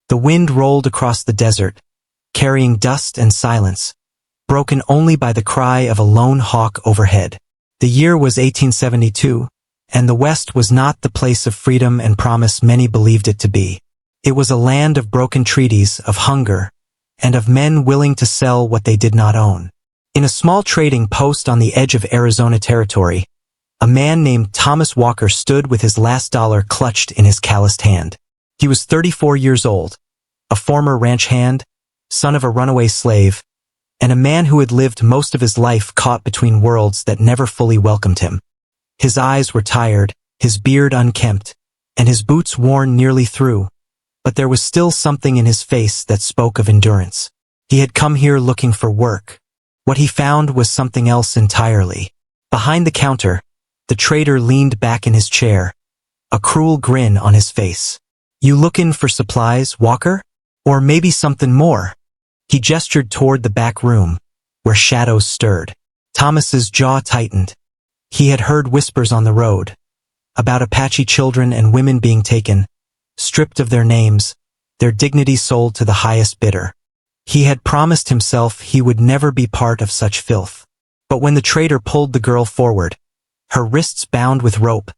The wind rolled across the desert, carrying dust and silence, broken only by the cry of a lone hawk overhead. The year was 1872, and the West was not the place of freedom and promise many believed it to be. It was a land of broken treaties, of hunger, and of men willing to sell what they did not own. In a small trading post on the edge of Arizona territory, a man named Thomas Walker stood with his last dollar clutched in his calloused hand. He was 34 years old, a former ranch hand, son of a runaway slave, and a man who had lived most of his life caught between worlds that never fully welcomed him. His eyes were tired, his beard unkempt, and his boots worn nearly through, but there was still something in his face that spoke of endurance. He had come here looking for work. What he found was something else entirely. Behind the counter, the trader leaned back in his chair, a cruel grin on his face. "You lookin' for supplies, Walker? Or maybe something more?" He gestured toward the back room, where shadows stirred. Thomas's jaw tightened. He had heard whispers on the road, about Apache children and women being taken, stripped of their names, their dignity sold to the highest bidder. He had promised himself he would never be part of such filth. But when the trader pulled the girl forward, her wrists bound with rope,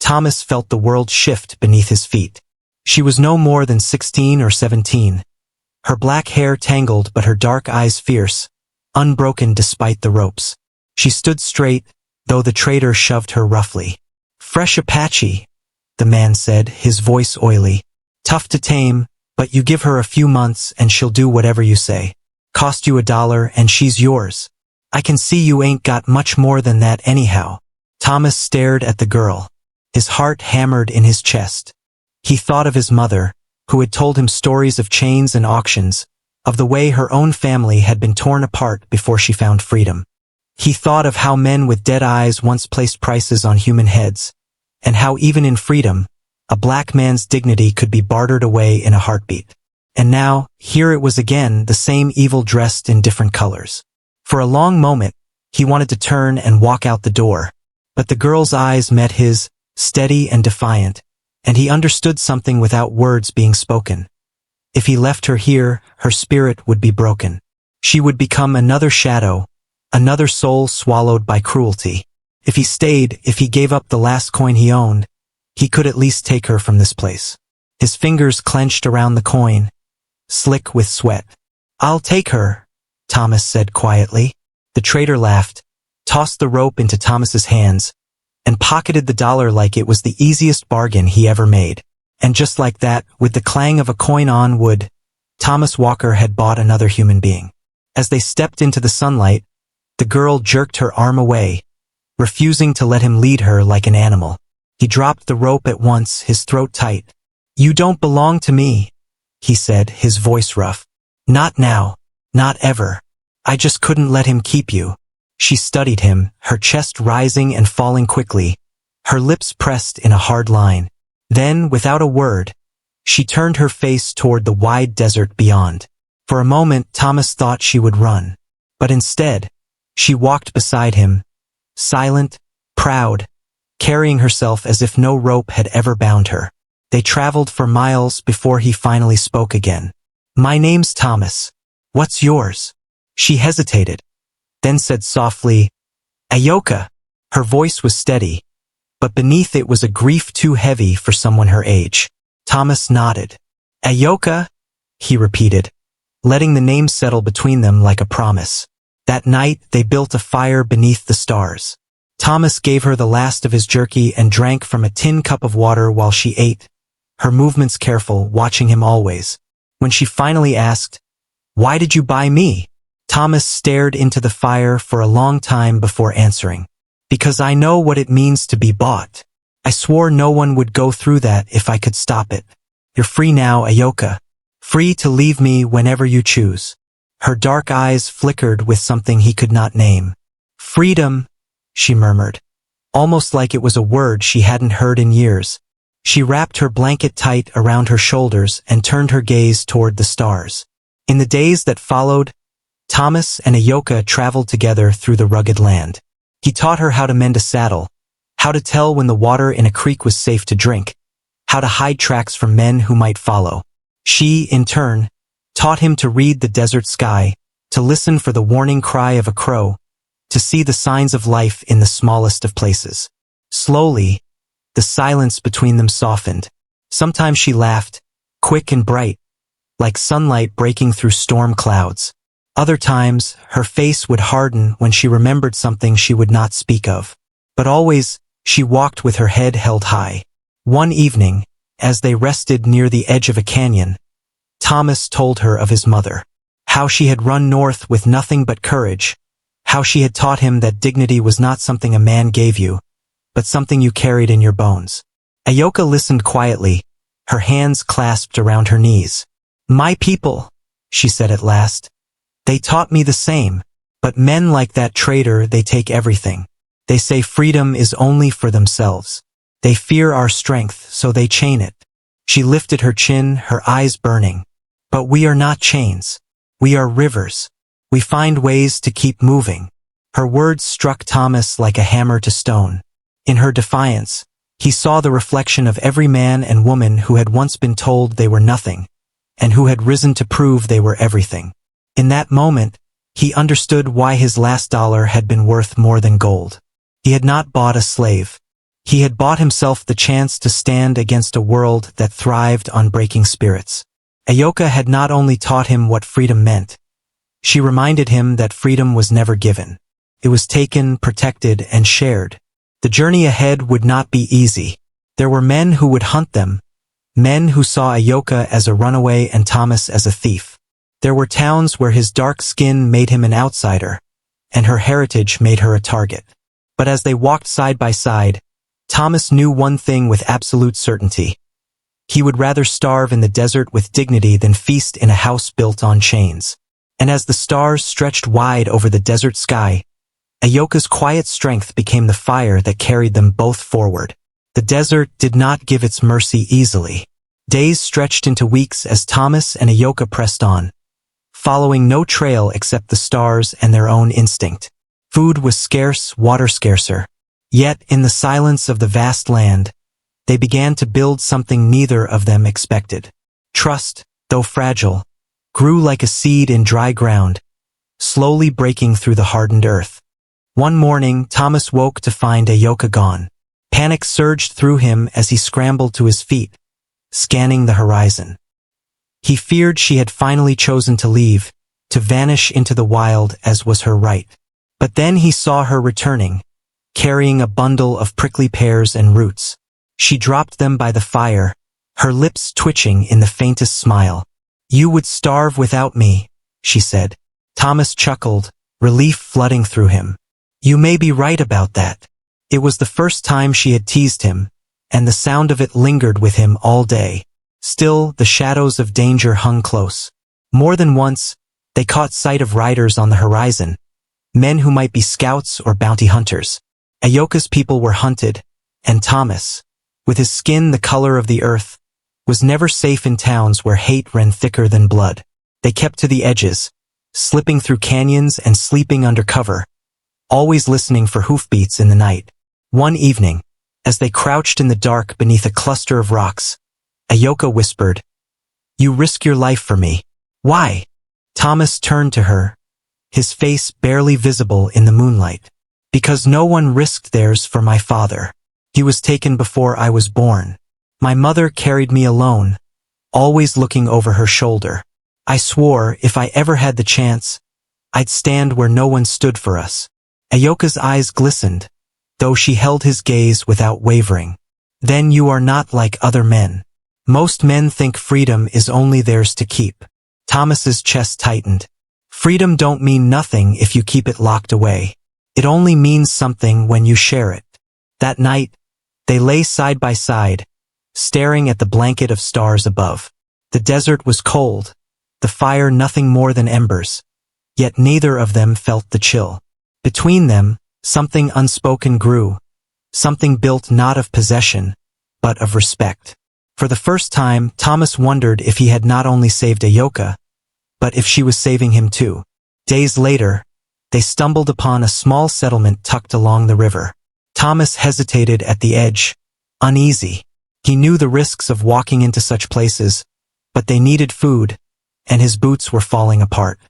Thomas felt the world shift beneath his feet. She was no more than 16 or 17. Her black hair tangled but her dark eyes fierce, unbroken despite the ropes. She stood straight, though the trader shoved her roughly. "Fresh Apache," the man said, his voice oily. "Tough to tame, but you give her a few months and she'll do whatever you say. Cost you $1 and she's yours. I can see you ain't got much more than that anyhow." Thomas stared at the girl. His heart hammered in his chest. He thought of his mother, who had told him stories of chains and auctions, of the way her own family had been torn apart before she found freedom. He thought of how men with dead eyes once placed prices on human heads, and how even in freedom, a black man's dignity could be bartered away in a heartbeat. And now, here it was again, the same evil dressed in different colors. For a long moment, he wanted to turn and walk out the door, but the girl's eyes met his, steady and defiant, and he understood something without words being spoken. If he left her here, her spirit would be broken. She would become another shadow, another soul swallowed by cruelty. If he stayed, if he gave up the last coin he owned, he could at least take her from this place. His fingers clenched around the coin, slick with sweat. "I'll take her," Thomas said quietly. The trader laughed, tossed the rope into Thomas's hands, and pocketed the $1 like it was the easiest bargain he ever made. And just like that, with the clang of a coin on wood, Thomas Walker had bought another human being. As they stepped into the sunlight, the girl jerked her arm away, refusing to let him lead her like an animal. He dropped the rope at once, his throat tight. "You don't belong to me," he said, his voice rough. "Not now, not ever. I just couldn't let him keep you." She studied him, her chest rising and falling quickly, her lips pressed in a hard line. Then, without a word, she turned her face toward the wide desert beyond. For a moment, Thomas thought she would run. But instead, she walked beside him, silent, proud, carrying herself as if no rope had ever bound her. They traveled for miles before he finally spoke again. "My name's Thomas. What's yours?" She hesitated, then said softly, "Ayoka." Her voice was steady, but beneath it was a grief too heavy for someone her age. Thomas nodded. "Ayoka," he repeated, letting the name settle between them like a promise. That night, they built a fire beneath the stars. Thomas gave her the last of his jerky and drank from a tin cup of water while she ate, her movements careful, watching him always. When she finally asked, "Why did you buy me?" Thomas stared into the fire for a long time before answering. "Because I know what it means to be bought. I swore no one would go through that if I could stop it. You're free now, Ayoka. Free to leave me whenever you choose." Her dark eyes flickered with something he could not name. "Freedom," she murmured, almost like it was a word she hadn't heard in years. She wrapped her blanket tight around her shoulders and turned her gaze toward the stars. In the days that followed, Thomas and Ayoka traveled together through the rugged land. He taught her how to mend a saddle, how to tell when the water in a creek was safe to drink, how to hide tracks from men who might follow. She, in turn, taught him to read the desert sky, to listen for the warning cry of a crow, to see the signs of life in the smallest of places. Slowly, the silence between them softened. Sometimes she laughed, quick and bright, like sunlight breaking through storm clouds. Other times, her face would harden when she remembered something she would not speak of. But always, she walked with her head held high. One evening, as they rested near the edge of a canyon, Thomas told her of his mother, how she had run north with nothing but courage, how she had taught him that dignity was not something a man gave you, but something you carried in your bones. Ayoka listened quietly, her hands clasped around her knees. "My people," she said at last. "They taught me the same, but men like that traitor, they take everything. They say freedom is only for themselves. They fear our strength, so they chain it." She lifted her chin, her eyes burning. "But we are not chains. We are rivers. We find ways to keep moving." Her words struck Thomas like a hammer to stone. In her defiance, he saw the reflection of every man and woman who had once been told they were nothing, and who had risen to prove they were everything. In that moment, he understood why his last dollar had been worth more than gold. He had not bought a slave. He had bought himself the chance to stand against a world that thrived on breaking spirits. Ayoka had not only taught him what freedom meant, she reminded him that freedom was never given. It was taken, protected, and shared. The journey ahead would not be easy. There were men who would hunt them, men who saw Ayoka as a runaway and Thomas as a thief. There were towns where his dark skin made him an outsider, and her heritage made her a target. But as they walked side by side, Thomas knew one thing with absolute certainty. He would rather starve in the desert with dignity than feast in a house built on chains. And as the stars stretched wide over the desert sky, Ayoka's quiet strength became the fire that carried them both forward. The desert did not give its mercy easily. Days stretched into weeks as Thomas and Ayoka pressed on, following no trail except the stars and their own instinct. Food was scarce, water scarcer. Yet, in the silence of the vast land, they began to build something neither of them expected. Trust, though fragile, grew like a seed in dry ground, slowly breaking through the hardened earth. One morning, Thomas woke to find Ayoka gone. Panic surged through him as he scrambled to his feet, scanning the horizon. He feared she had finally chosen to leave, to vanish into the wild as was her right. But then he saw her returning, carrying a bundle of prickly pears and roots. She dropped them by the fire, her lips twitching in the faintest smile. "You would starve without me," she said. Thomas chuckled, relief flooding through him. "You may be right about that." It was the first time she had teased him, and the sound of it lingered with him all day. Still, the shadows of danger hung close. More than once, they caught sight of riders on the horizon, men who might be scouts or bounty hunters. Ayoka's people were hunted, and Thomas, with his skin the color of the earth, was never safe in towns where hate ran thicker than blood. They kept to the edges, slipping through canyons and sleeping under cover, always listening for hoofbeats in the night. One evening, as they crouched in the dark beneath a cluster of rocks, Ayoka whispered, "You risk your life for me. Why?" Thomas turned to her, his face barely visible in the moonlight. "Because no one risked theirs for my father. He was taken before I was born. My mother carried me alone, always looking over her shoulder. I swore if I ever had the chance, I'd stand where no one stood for us." Ayoka's eyes glistened, though she held his gaze without wavering. "Then you are not like other men. Most men think freedom is only theirs to keep." Thomas's chest tightened. "Freedom don't mean nothing if you keep it locked away. It only means something when you share it." That night, they lay side by side, staring at the blanket of stars above. The desert was cold, the fire nothing more than embers, yet neither of them felt the chill. Between them, something unspoken grew, something built not of possession, but of respect. For the first time, Thomas wondered if he had not only saved Ayoka, but if she was saving him too. Days later, they stumbled upon a small settlement tucked along the river. Thomas hesitated at the edge, uneasy. He knew the risks of walking into such places, but they needed food, and his boots were falling apart.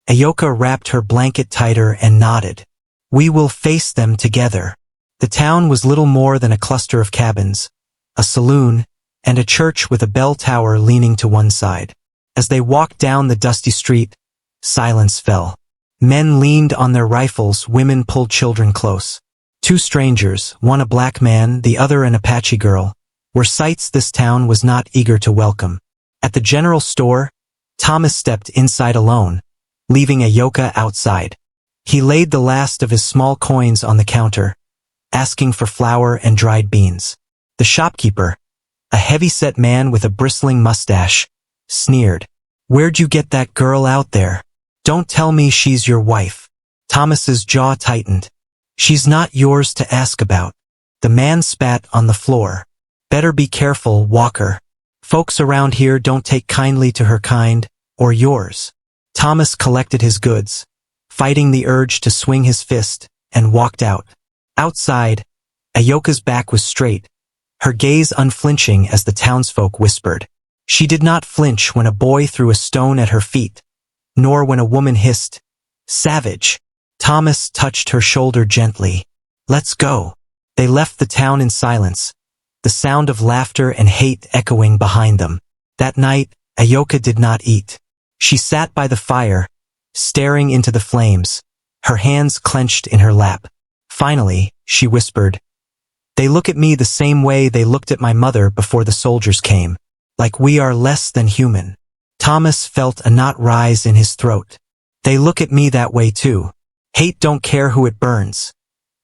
Ayoka wrapped her blanket tighter and nodded. We will face them together. The town was little more than a cluster of cabins, a saloon, and a church with a bell tower leaning to one side. As they walked down the dusty street, silence fell. Men leaned on their rifles, women pulled children close. Two strangers, one a black man, the other an Apache girl, were sights this town was not eager to welcome. At the general store, Thomas stepped inside alone, leaving Ayoka outside. He laid the last of his small coins on the counter, asking for flour and dried beans. The shopkeeper, a heavy-set man with a bristling mustache, sneered. Where'd you get that girl out there? Don't tell me she's your wife. Thomas's jaw tightened. She's not yours to ask about. The man spat on the floor. Better be careful, Walker. Folks around here don't take kindly to her kind, or yours. Thomas collected his goods, fighting the urge to swing his fist, and walked out. Outside, Ayoka's back was straight, her gaze unflinching as the townsfolk whispered. She did not flinch when a boy threw a stone at her feet, nor when a woman hissed, "Savage!" Thomas touched her shoulder gently. Let's go. They left the town in silence, the sound of laughter and hate echoing behind them. That night, Ayoka did not eat. She sat by the fire, staring into the flames, her hands clenched in her lap. Finally, she whispered, "They look at me the same way they looked at my mother before the soldiers came, like we are less than human." Thomas felt a knot rise in his throat. They look at me that way too. Hate don't care who it burns.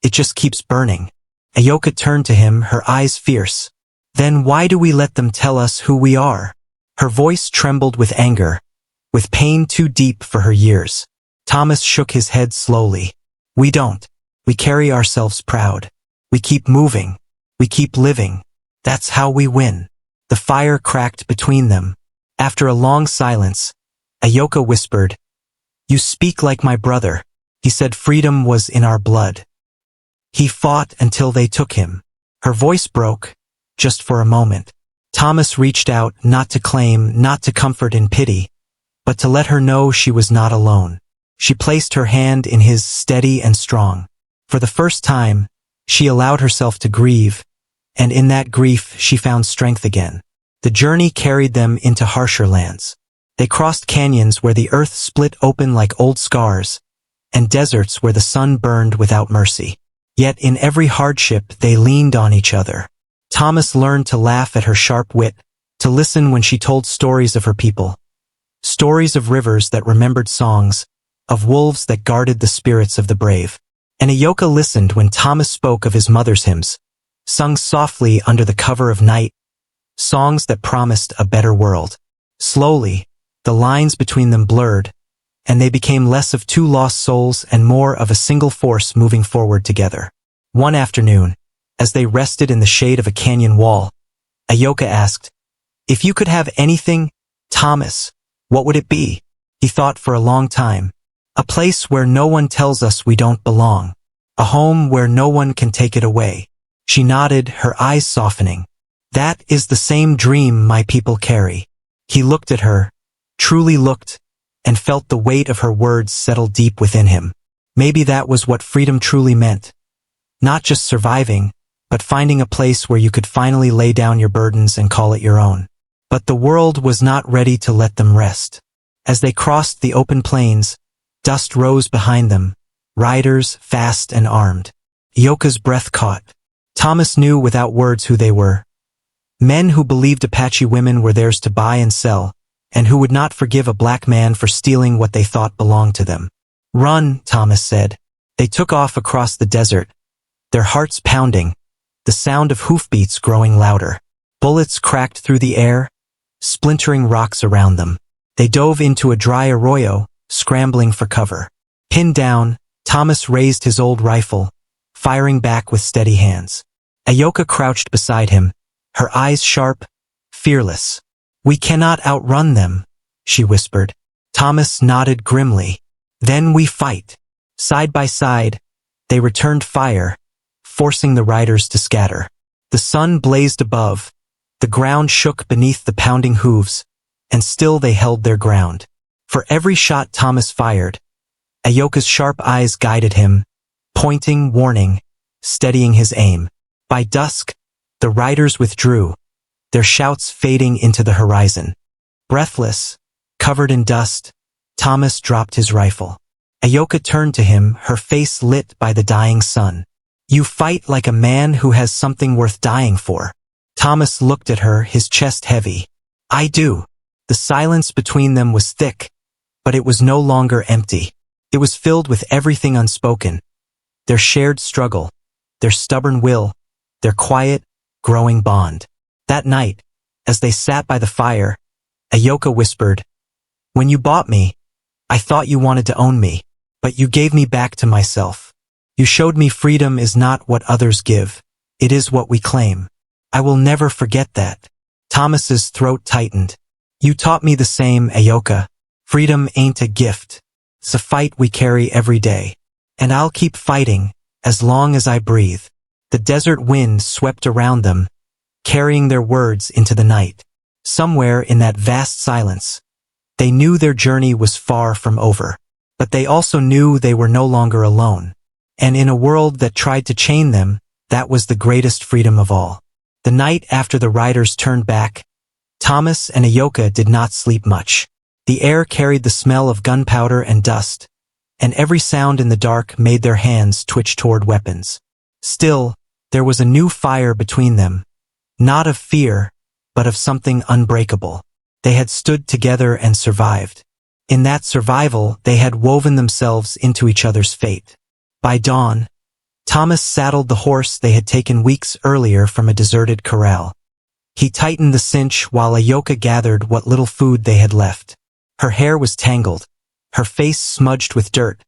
It just keeps burning. Ayoka turned to him, her eyes fierce. Then why do we let them tell us who we are? Her voice trembled with anger, with pain too deep for her years. Thomas shook his head slowly. We don't. We carry ourselves proud. We keep moving. We keep living. That's how we win. The fire cracked between them. After a long silence, Ayoka whispered, "You speak like my brother. He said freedom was in our blood. He fought until they took him." Her voice broke, just for a moment. Thomas reached out, not to claim, not to comfort in pity, but to let her know she was not alone. She placed her hand in his, steady and strong. For the first time, she allowed herself to grieve, and in that grief she found strength again. The journey carried them into harsher lands. They crossed canyons where the earth split open like old scars, and deserts where the sun burned without mercy. Yet in every hardship they leaned on each other. Thomas learned to laugh at her sharp wit, to listen when she told stories of her people. Stories of rivers that remembered songs, of wolves that guarded the spirits of the brave. And Ayoka listened when Thomas spoke of his mother's hymns, sung softly under the cover of night, songs that promised a better world. Slowly, the lines between them blurred, and they became less of two lost souls and more of a single force moving forward together. One afternoon, as they rested in the shade of a canyon wall, Ayoka asked, "If you could have anything, Thomas, what would it be?" He thought for a long time. "A place where no one tells us we don't belong. A home where no one can take it away." She nodded, her eyes softening. "That is the same dream my people carry." He looked at her, truly looked, and felt the weight of her words settle deep within him. Maybe that was what freedom truly meant. Not just surviving, but finding a place where you could finally lay down your burdens and call it your own. But the world was not ready to let them rest. As they crossed the open plains, dust rose behind them, riders fast and armed. Ayoka's breath caught. Thomas knew without words who they were. Men who believed Apache women were theirs to buy and sell, and who would not forgive a black man for stealing what they thought belonged to them. "Run," Thomas said. They took off across the desert, their hearts pounding, the sound of hoofbeats growing louder. Bullets cracked through the air, splintering rocks around them. They dove into a dry arroyo, scrambling for cover. Pinned down, Thomas raised his old rifle, firing back with steady hands. Ayoka crouched beside him, her eyes sharp, fearless. "We cannot outrun them," she whispered. Thomas nodded grimly. "Then we fight." Side by side, they returned fire, forcing the riders to scatter. The sun blazed above, the ground shook beneath the pounding hooves, and still they held their ground. For every shot Thomas fired, Ayoka's sharp eyes guided him, pointing, warning, steadying his aim. By dusk, the riders withdrew, their shouts fading into the horizon. Breathless, covered in dust, Thomas dropped his rifle. Ayoka turned to him, her face lit by the dying sun. "You fight like a man who has something worth dying for." Thomas looked at her, his chest heavy. "I do." The silence between them was thick, but it was no longer empty. It was filled with everything unspoken. Their shared struggle, their stubborn will, their quiet, growing bond. That night, as they sat by the fire, Ayoka whispered, "When you bought me, I thought you wanted to own me, but you gave me back to myself. You showed me freedom is not what others give, it is what we claim. I will never forget that." Thomas's throat tightened. "You taught me the same, Ayoka. Freedom ain't a gift. It's a fight we carry every day. And I'll keep fighting, as long as I breathe." The desert wind swept around them, carrying their words into the night. Somewhere in that vast silence, they knew their journey was far from over. But they also knew they were no longer alone. And in a world that tried to chain them, that was the greatest freedom of all. The night after the riders turned back, Thomas and Ayoka did not sleep much. The air carried the smell of gunpowder and dust, and every sound in the dark made their hands twitch toward weapons. Still, there was a new fire between them, not of fear, but of something unbreakable. They had stood together and survived. In that survival, they had woven themselves into each other's fate. By dawn, Thomas saddled the horse they had taken weeks earlier from a deserted corral. He tightened the cinch while Ayoka gathered what little food they had left. Her hair was tangled, her face smudged with dirt,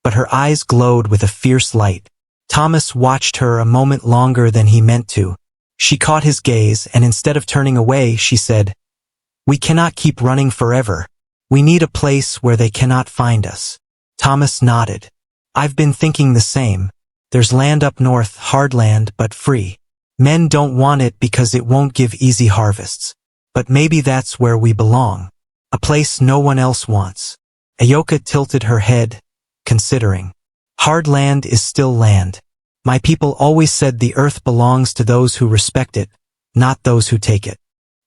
but her eyes glowed with a fierce light. Thomas watched her a moment longer than he meant to. She caught his gaze, and instead of turning away, she said, "We cannot keep running forever. We need a place where they cannot find us." Thomas nodded. "I've been thinking the same. There's land up north, hard land, but free. Men don't want it because it won't give easy harvests. But maybe that's where we belong. A place no one else wants." Ayoka tilted her head, considering. "Hard land is still land. My people always said the earth belongs to those who respect it, not those who take it."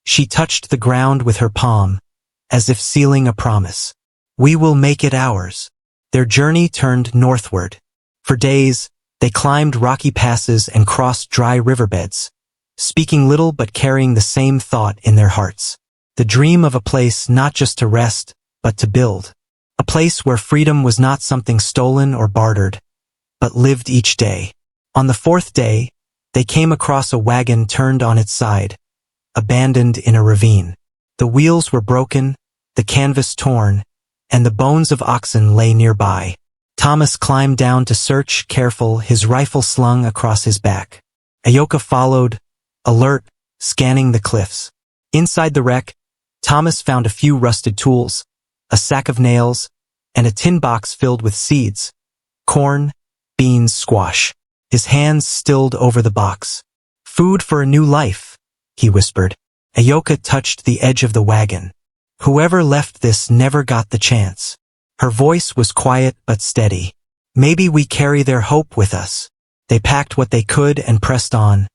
She touched the ground with her palm, as if sealing a promise. "We will make it ours." Their journey turned northward. For days, they climbed rocky passes and crossed dry riverbeds, speaking little but carrying the same thought in their hearts. The dream of a place not just to rest, but to build. A place where freedom was not something stolen or bartered, but lived each day. On the fourth day, they came across a wagon turned on its side, abandoned in a ravine. The wheels were broken, the canvas torn, and the bones of oxen lay nearby. Thomas climbed down to search, careful, his rifle slung across his back. Ayoka followed, alert, scanning the cliffs. Inside the wreck, Thomas found a few rusted tools, a sack of nails, and a tin box filled with seeds, corn, beans, squash. His hands stilled over the box. "Food for a new life," he whispered. Ayoka touched the edge of the wagon. "Whoever left this never got the chance." Her voice was quiet but steady. "Maybe we carry their hope with us." They packed what they could and pressed on,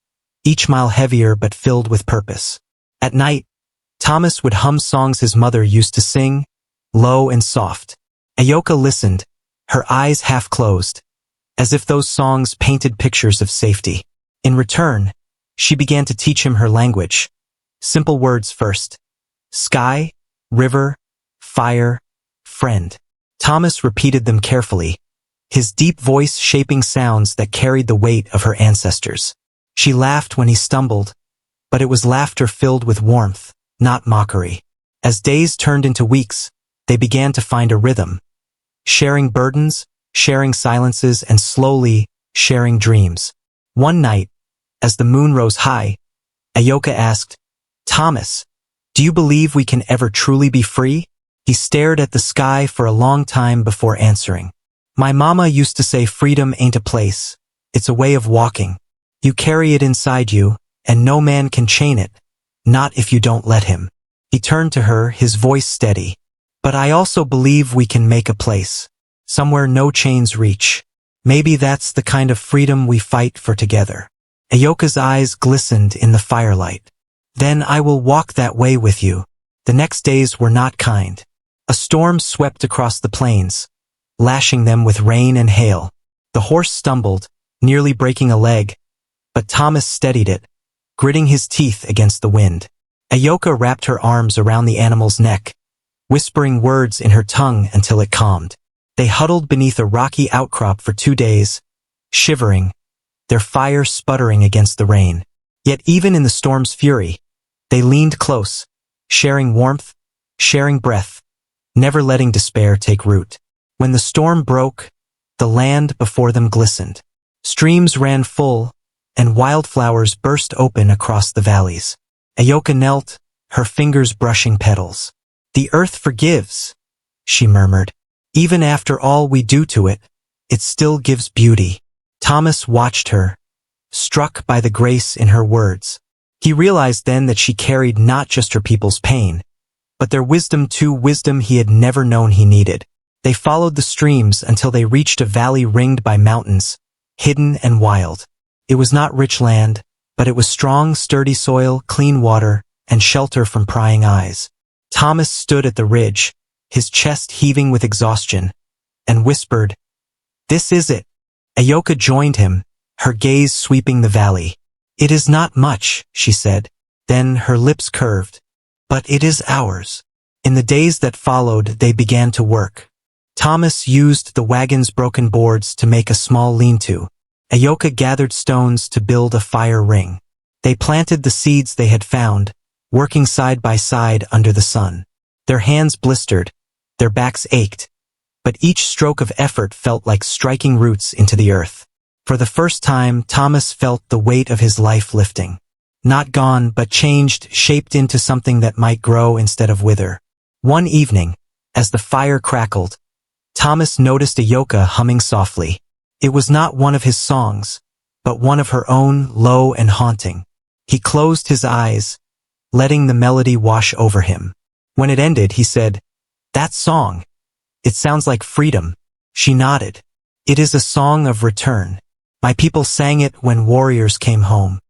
each mile heavier but filled with purpose. At night, Thomas would hum songs his mother used to sing, low and soft. Ayoka listened, her eyes half closed, as if those songs painted pictures of safety. In return, she began to teach him her language. Simple words first. Sky, river, fire, friend. Thomas repeated them carefully, his deep voice shaping sounds that carried the weight of her ancestors. She laughed when he stumbled, but it was laughter filled with warmth, not mockery. As days turned into weeks, they began to find a rhythm, sharing burdens, sharing silences, and slowly sharing dreams. One night, as the moon rose high, Ayoka asked, "Thomas, do you believe we can ever truly be free?" He stared at the sky for a long time before answering. "My mama used to say freedom ain't a place, it's a way of walking. You carry it inside you, and no man can chain it, not if you don't let him." He turned to her, his voice steady. But I also believe we can make a place. Somewhere no chains reach. Maybe that's the kind of freedom we fight for together. Ayoka's eyes glistened in the firelight. Then I will walk that way with you. The next days were not kind. A storm swept across the plains, lashing them with rain and hail. The horse stumbled, nearly breaking a leg, but Thomas steadied it, gritting his teeth against the wind. Ayoka wrapped her arms around the animal's neck, whispering words in her tongue until it calmed. They huddled beneath a rocky outcrop for 2 days, shivering, their fire sputtering against the rain. Yet even in the storm's fury, they leaned close, sharing warmth, sharing breath, never letting despair take root. When the storm broke, the land before them glistened. Streams ran full, and wildflowers burst open across the valleys. Ayoka knelt, her fingers brushing petals. "The earth forgives," she murmured. "Even after all we do to it, it still gives beauty." Thomas watched her, struck by the grace in her words. He realized then that she carried not just her people's pain, but their wisdom too, wisdom he had never known he needed. They followed the streams until they reached a valley ringed by mountains, hidden and wild. It was not rich land, but it was strong, sturdy soil, clean water, and shelter from prying eyes. Thomas stood at the ridge, his chest heaving with exhaustion, and whispered, "This is it." Ayoka joined him, her gaze sweeping the valley. "It is not much," she said. Then her lips curved. "But it is ours." In the days that followed, they began to work. Thomas used the wagon's broken boards to make a small lean-to. Ayoka gathered stones to build a fire ring. They planted the seeds they had found, working side by side under the sun. Their hands blistered, their backs ached, but each stroke of effort felt like striking roots into the earth. For the first time, Thomas felt the weight of his life lifting. Not gone, but changed, shaped into something that might grow instead of wither. One evening, as the fire crackled, Thomas noticed Ayoka humming softly. It was not one of his songs, but one of her own, low and haunting. He closed his eyes, letting the melody wash over him. When it ended, he said, "That song. It sounds like freedom." She nodded. "It is a song of return. My people sang it when warriors came home."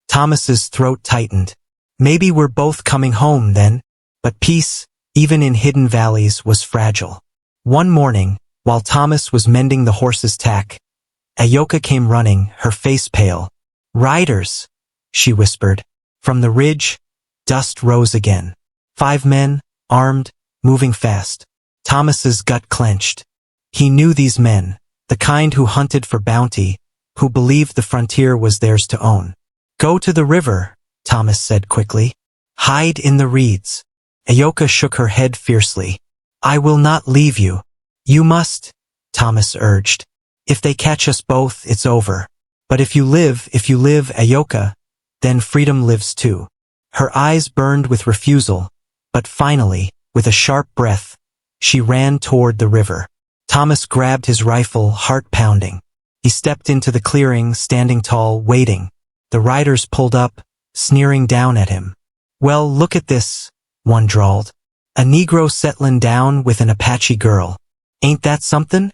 Thomas's throat tightened. Maybe we're both coming home then. But peace, even in hidden valleys, was fragile. One morning, while Thomas was mending the horse's tack, Ayoka came running, her face pale. "Riders," she whispered. From the ridge, dust rose again. 5 men, armed, moving fast. Thomas's gut clenched. He knew these men, the kind who hunted for bounty, who believed the frontier was theirs to own. "Go to the river," Thomas said quickly. "Hide in the reeds." Ayoka shook her head fiercely. "I will not leave you." "You must," Thomas urged. "If they catch us both, it's over. But if you live, Ayoka, then freedom lives too." Her eyes burned with refusal, but finally, with a sharp breath, she ran toward the river. Thomas grabbed his rifle, heart pounding. He stepped into the clearing, standing tall, waiting. The riders pulled up, sneering down at him. "Well, look at this," one drawled. "A Negro settlin' down with an Apache girl. Ain't that somethin'?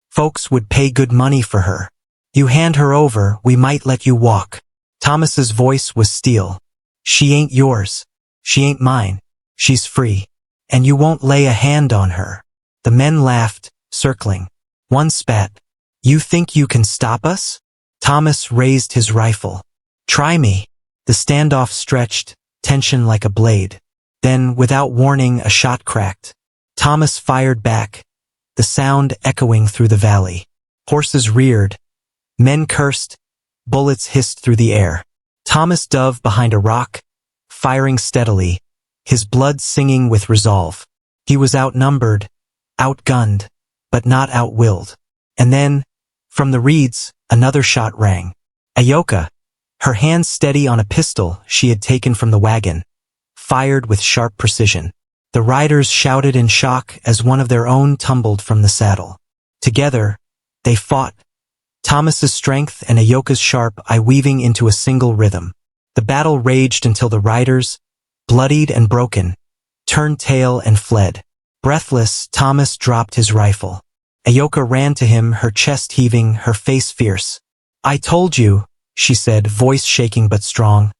Folks would pay good money for her. You hand her over, we might let you walk." Thomas's voice was steel. "She ain't yours. She ain't mine. She's free. And you won't lay a hand on her." The men laughed, circling. One spat. "You think you can stop us?" Thomas raised his rifle. "Try me." The standoff stretched, tension like a blade. Then, without warning, a shot cracked. Thomas fired back, the sound echoing through the valley. Horses reared. Men cursed. Bullets hissed through the air. Thomas dove behind a rock, firing steadily, his blood singing with resolve. He was outnumbered, outgunned, but not outwilled. And then, from the reeds, another shot rang. Ayoka, her hands steady on a pistol she had taken from the wagon, fired with sharp precision. The riders shouted in shock as one of their own tumbled from the saddle. Together, they fought, Thomas's strength and Ayoka's sharp eye weaving into a single rhythm. The battle raged until the riders, bloodied and broken, turned tail and fled. Breathless, Thomas dropped his rifle. Ayoka ran to him, her chest heaving, her face fierce. "I told you," she said, voice shaking but strong.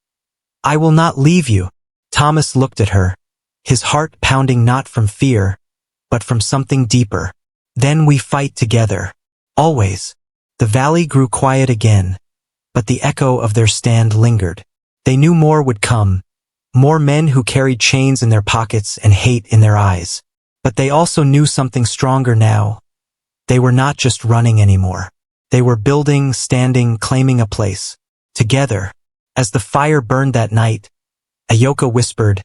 "I will not leave you." Thomas looked at her, his heart pounding not from fear, but from something deeper. "Then we fight together. Always." The valley grew quiet again, but the echo of their stand lingered. They knew more would come, more men who carried chains in their pockets and hate in their eyes. But they also knew something stronger now. They were not just running anymore. They were building, standing, claiming a place. Together. As the fire burned that night, Ayoka whispered,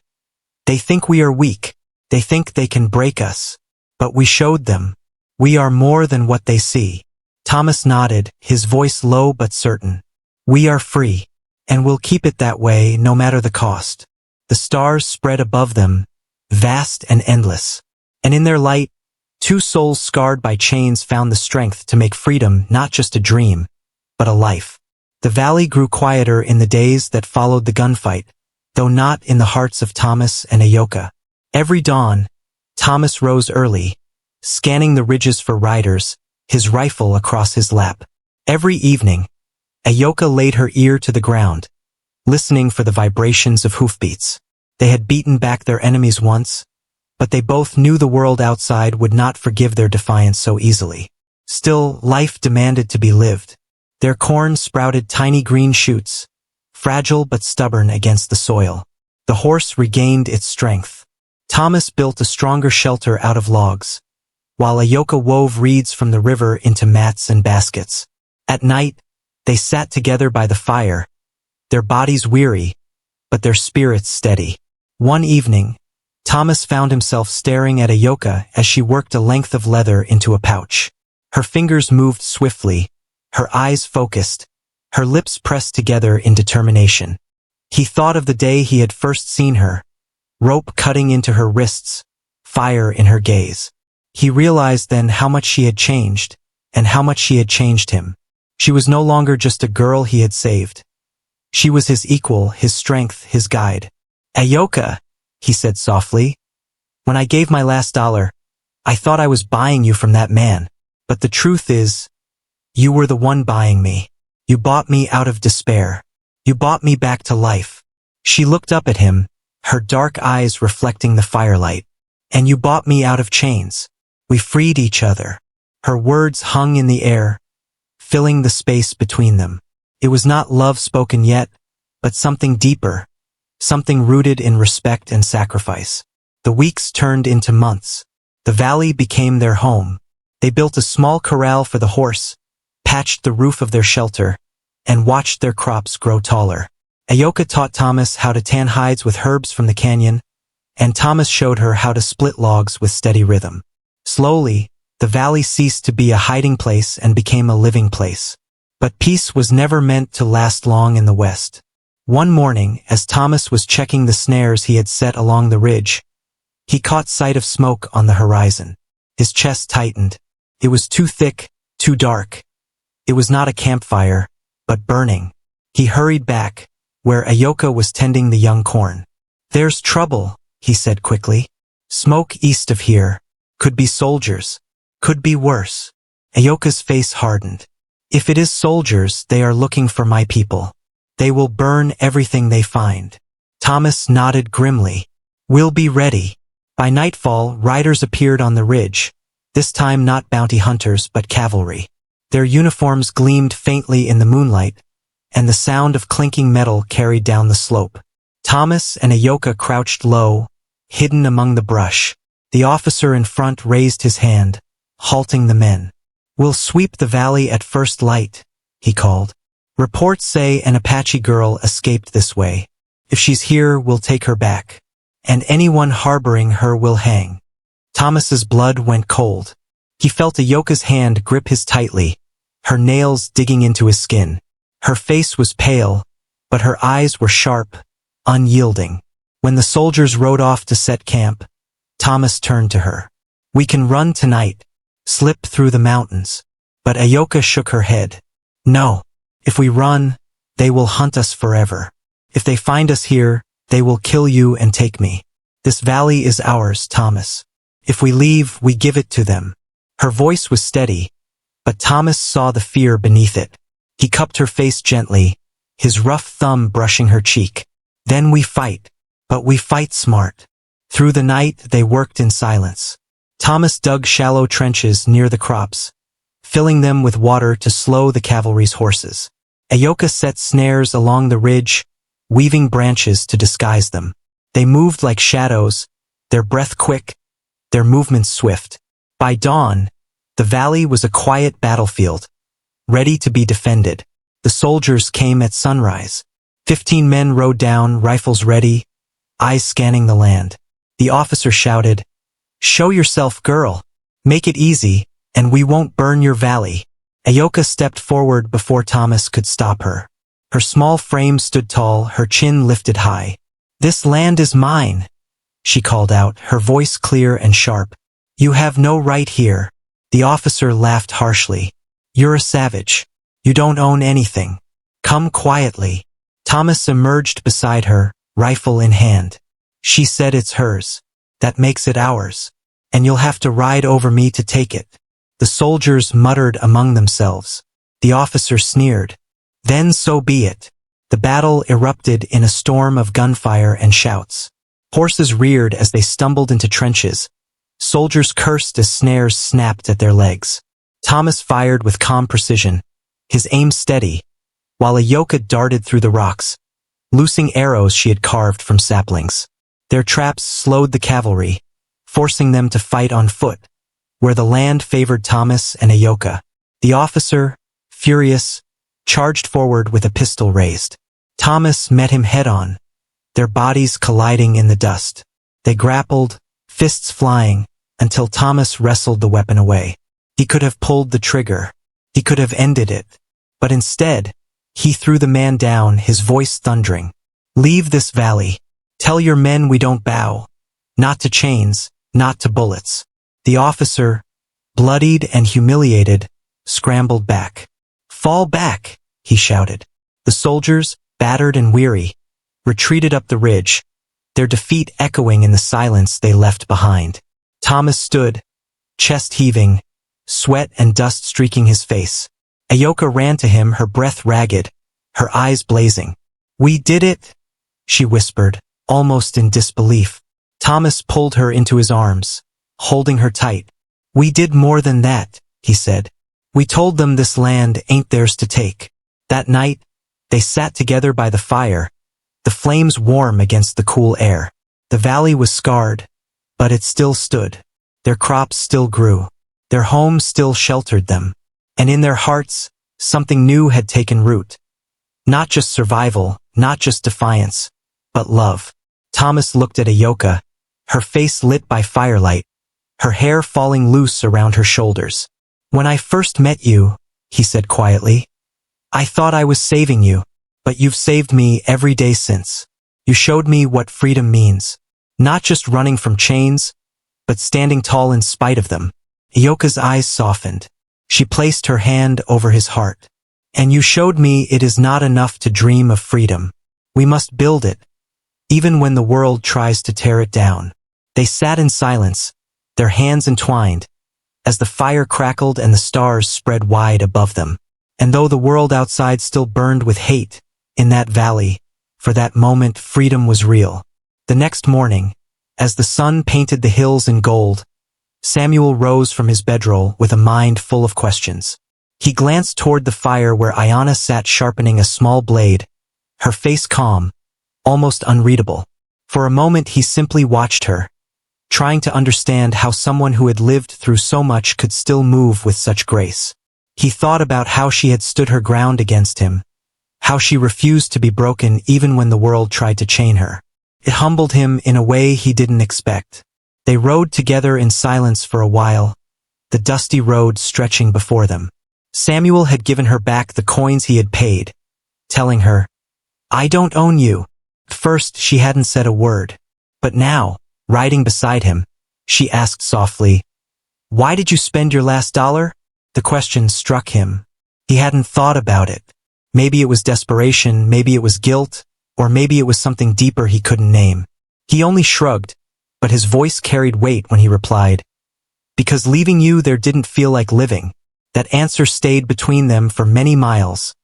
"They think we are weak. They think they can break us. But we showed them. We are more than what they see." Thomas nodded, his voice low but certain. "We are free. And we'll keep it that way no matter the cost." The stars spread above them, vast and endless. And in their light, two souls scarred by chains found the strength to make freedom not just a dream, but a life. The valley grew quieter in the days that followed the gunfight, though not in the hearts of Thomas and Ayoka. Every dawn, Thomas rose early, scanning the ridges for riders, his rifle across his lap. Every evening, Ayoka laid her ear to the ground, listening for the vibrations of hoofbeats. They had beaten back their enemies once, but they both knew the world outside would not forgive their defiance so easily. Still, life demanded to be lived. Their corn sprouted tiny green shoots, fragile but stubborn against the soil. The horse regained its strength. Thomas built a stronger shelter out of logs, while Ayoka wove reeds from the river into mats and baskets. At night, they sat together by the fire, their bodies weary, but their spirits steady. One evening, Thomas found himself staring at Ayoka as she worked a length of leather into a pouch. Her fingers moved swiftly, her eyes focused, her lips pressed together in determination. He thought of the day he had first seen her, rope cutting into her wrists, fire in her gaze. He realized then how much she had changed, and how much she had changed him. She was no longer just a girl he had saved. She was his equal, his strength, his guide. "Ayoka," he said softly, "when I gave my last dollar, I thought I was buying you from that man. But the truth is, you were the one buying me. You bought me out of despair. You bought me back to life." She looked up at him, her dark eyes reflecting the firelight. "And you bought me out of chains. We freed each other." Her words hung in the air, filling the space between them. It was not love spoken yet, but something deeper, something rooted in respect and sacrifice. The weeks turned into months. The valley became their home. They built a small corral for the horse, patched the roof of their shelter, and watched their crops grow taller. Ayoka taught Thomas how to tan hides with herbs from the canyon, and Thomas showed her how to split logs with steady rhythm. Slowly, the valley ceased to be a hiding place and became a living place. But peace was never meant to last long in the West. One morning, as Thomas was checking the snares he had set along the ridge, he caught sight of smoke on the horizon. His chest tightened. It was too thick, too dark. It was not a campfire, but burning. He hurried back, where Ayoka was tending the young corn. "There's trouble," he said quickly. "Smoke east of here. Could be soldiers. Could be worse." Ayoka's face hardened. "If it is soldiers, they are looking for my people. They will burn everything they find." Thomas nodded grimly. "We'll be ready." By nightfall, riders appeared on the ridge, this time not bounty hunters but cavalry. Their uniforms gleamed faintly in the moonlight, and the sound of clinking metal carried down the slope. Thomas and Ayoka crouched low, hidden among the brush. The officer in front raised his hand, halting the men. "We'll sweep the valley at first light," he called. "Reports say an Apache girl escaped this way. If she's here, we'll take her back. And anyone harboring her will hang." Thomas's blood went cold. He felt Ayoka's hand grip his tightly, her nails digging into his skin. Her face was pale, but her eyes were sharp, unyielding. When the soldiers rode off to set camp, Thomas turned to her. "We can run tonight, slip through the mountains." But Ayoka shook her head. "No. If we run, they will hunt us forever. If they find us here, They will kill you and take me. This valley is ours, Thomas. If we leave, we give it to them. Her voice was steady, but Thomas saw the fear beneath it. He cupped her face gently, his rough thumb brushing her cheek. Then we fight, but we fight smart. Through the night, they worked in silence. Thomas dug shallow trenches near the crops, filling them with water to slow the cavalry's horses. Ayoka set snares along the ridge, weaving branches to disguise them. They moved like shadows, their breath quick, their movements swift. By dawn, the valley was a quiet battlefield, ready to be defended. The soldiers came at sunrise. 15 men rode down, rifles ready, eyes scanning the land. The officer shouted, "Show yourself, girl. Make it easy, and we won't burn your valley." Ayoka stepped forward before Thomas could stop her. Her small frame stood tall, her chin lifted high. "This land is mine," she called out, her voice clear and sharp. "You have no right here." The officer laughed harshly. "You're a savage. You don't own anything. Come quietly." Thomas emerged beside her, rifle in hand. She said, "It's hers. That makes it ours. And you'll have to ride over me to take it." The soldiers muttered among themselves. The officer sneered. "Then so be it." The battle erupted in a storm of gunfire and shouts. Horses reared as they stumbled into trenches. Soldiers cursed as snares snapped at their legs. Thomas fired with calm precision, his aim steady, while Ayoka darted through the rocks, loosing arrows she had carved from saplings. Their traps slowed the cavalry, forcing them to fight on foot, where the land favored Thomas and Ayoka. The officer, furious, charged forward with a pistol raised. Thomas met him head-on, their bodies colliding in the dust. They grappled, fists flying, until Thomas wrestled the weapon away. He could have pulled the trigger. He could have ended it. But instead, he threw the man down, his voice thundering. "Leave this valley. Tell your men we don't bow. Not to chains, not to bullets." The officer, bloodied and humiliated, scrambled back. "Fall back," he shouted. The soldiers, battered and weary, retreated up the ridge, their defeat echoing in the silence they left behind. Thomas stood, chest heaving, sweat and dust streaking his face. Ayoka ran to him, her breath ragged, her eyes blazing. "We did it," she whispered, almost in disbelief. Thomas pulled her into his arms, holding her tight. "We did more than that," he said. "We told them this land ain't theirs to take." That night, they sat together by the fire, the flames warm against the cool air. The valley was scarred, but it still stood. Their crops still grew. Their home still sheltered them. And in their hearts, something new had taken root. Not just survival, not just defiance, but love. Thomas looked at Ayoka, her face lit by firelight, her hair falling loose around her shoulders. "When I first met you," he said quietly, "I thought I was saving you, but you've saved me every day since. You showed me what freedom means. Not just running from chains, but standing tall in spite of them." Ayoka's eyes softened. She placed her hand over his heart. "And you showed me it is not enough to dream of freedom. We must build it, even when the world tries to tear it down." They sat in silence, their hands entwined, as the fire crackled and the stars spread wide above them. And though the world outside still burned with hate, in that valley, for that moment freedom was real. The next morning, as the sun painted the hills in gold, Samuel rose from his bedroll with a mind full of questions. He glanced toward the fire where Ayanna sat sharpening a small blade, her face calm, almost unreadable. For a moment he simply watched her, trying to understand how someone who had lived through so much could still move with such grace. He thought about how she had stood her ground against him, how she refused to be broken even when the world tried to chain her. It humbled him in a way he didn't expect. They rode together in silence for a while, the dusty road stretching before them. Samuel had given her back the coins he had paid, telling her, "I don't own you." At first she hadn't said a word, but now, riding beside him, she asked softly, "Why did you spend your last dollar?" The question struck him. He hadn't thought about it. Maybe it was desperation, maybe it was guilt, Or maybe it was something deeper he couldn't name. He only shrugged, but his voice carried weight when he replied, "Because leaving you there didn't feel like living." That answer stayed between them for many miles,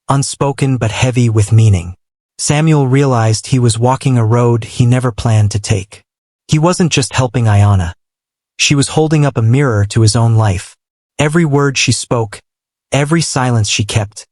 unspoken but heavy with meaning. Samuel realized he was walking a road he never planned to take. He wasn't just helping Ayanna. She was holding up a mirror to his own life. Every word she spoke, every silence she kept,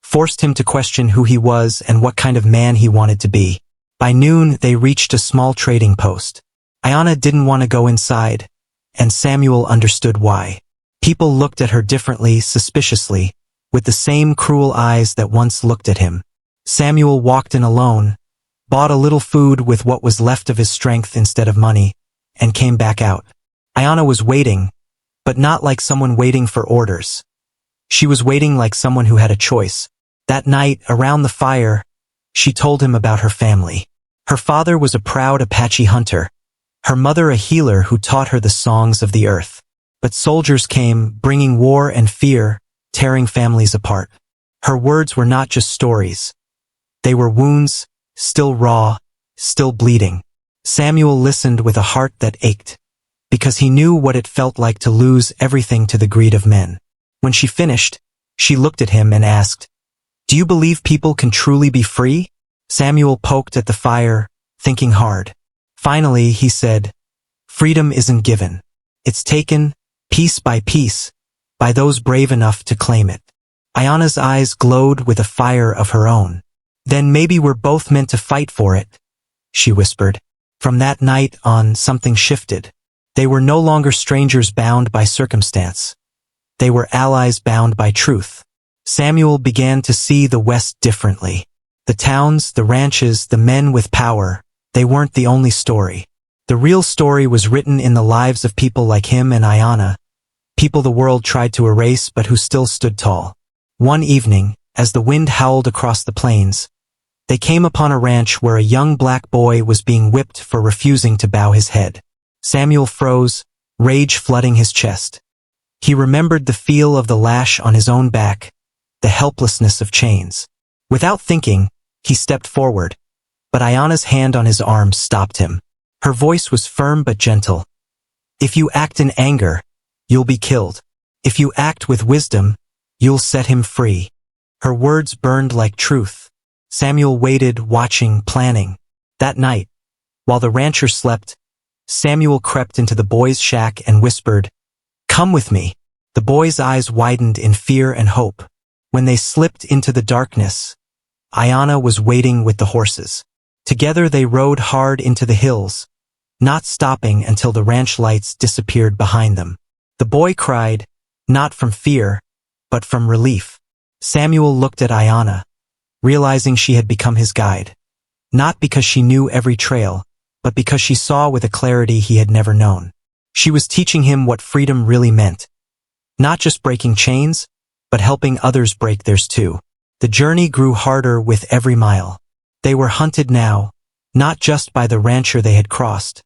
forced him to question who he was and what kind of man he wanted to be. By noon, they reached a small trading post. Ayanna didn't want to go inside, and Samuel understood why. People looked at her differently, suspiciously, with the same cruel eyes that once looked at him. Samuel walked in alone, bought a little food with what was left of his strength instead of money, and came back out. Ayanna was waiting, but not like someone waiting for orders. She was waiting like someone who had a choice. That night, around the fire, she told him about her family. Her father was a proud Apache hunter, her mother a healer who taught her the songs of the earth. But soldiers came, bringing war and fear, tearing families apart. Her words were not just stories. They were wounds, still raw, still bleeding. Samuel listened with a heart that ached, because he knew what it felt like to lose everything to the greed of men. When she finished, she looked at him and asked, "Do you believe people can truly be free?" Samuel poked at the fire, thinking hard. Finally, he said, "Freedom isn't given. It's taken, piece by piece, by those brave enough to claim it." Ayanna's eyes glowed with a fire of her own. "Then maybe we're both meant to fight for it," she whispered. From that night on, something shifted. They were no longer strangers bound by circumstance. They were allies bound by truth. Samuel began to see the West differently. The towns, the ranches, the men with power, they weren't the only story. The real story was written in the lives of people like him and Ayanna, people the world tried to erase but who still stood tall. One evening, as the wind howled across the plains, they came upon a ranch where a young black boy was being whipped for refusing to bow his head. Samuel froze, rage flooding his chest. He remembered the feel of the lash on his own back, the helplessness of chains. Without thinking, he stepped forward, but Ayanna's hand on his arm stopped him. Her voice was firm but gentle. "If you act in anger, you'll be killed. If you act with wisdom, you'll set him free." Her words burned like truth. Samuel waited, watching, planning. That night, while the rancher slept, Samuel crept into the boy's shack and whispered, "Come with me." The boy's eyes widened in fear and hope. When they slipped into the darkness, Ayanna was waiting with the horses. Together they rode hard into the hills, not stopping until the ranch lights disappeared behind them. The boy cried, not from fear, but from relief. Samuel looked at Ayanna, realizing she had become his guide. Not because she knew every trail, but because she saw with a clarity he had never known. She was teaching him what freedom really meant. Not just breaking chains, but helping others break theirs too. The journey grew harder with every mile. They were hunted now, not just by the rancher they had crossed,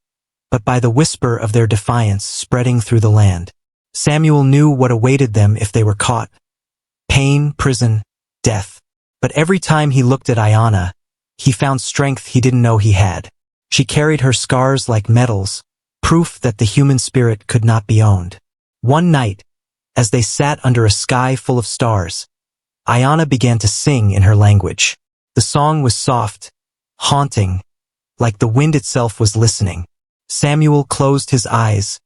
but by the whisper of their defiance spreading through the land. Samuel knew what awaited them if they were caught. Pain, prison, death. But every time he looked at Ayanna, he found strength he didn't know he had. She carried her scars like medals, proof that the human spirit could not be owned. One night, as they sat under a sky full of stars, Ayanna began to sing in her language. The song was soft, haunting, like the wind itself was listening. Samuel closed his eyes,